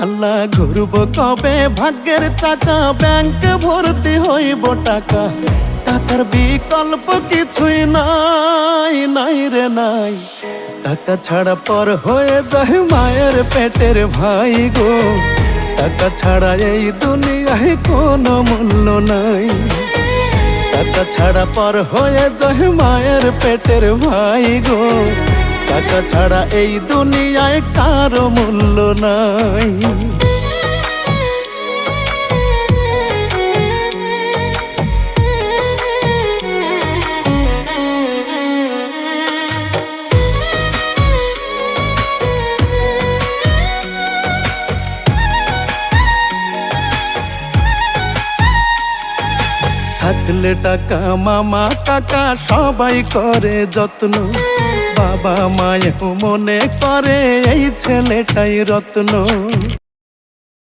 আল্লাহ ঘুরব কবে ভাগ্যের চাকা, ব্যাংক ভর্তি হইব টাকা, টাকার বিকল্প কিছুই নাই, নাই রে নাই। টাকা ছাড়া পর হয়ে যায় মায়ের পেটের ভাই গো, টাকা ছাড়া এই দুনিয়ায় কোনো মূল্য নাই। টাকা ছাড়া পর হয়ে যায় মায়ের পেটের ভাই গো, টাকা ছাড়া এই দুনিয়ায় কারো মূল্য নাই। থাকলে টাকা মামা কাকা সবাই করে যত্ন, বাবা মায়েও মনে করে এই ছেলেটাই রত্ন।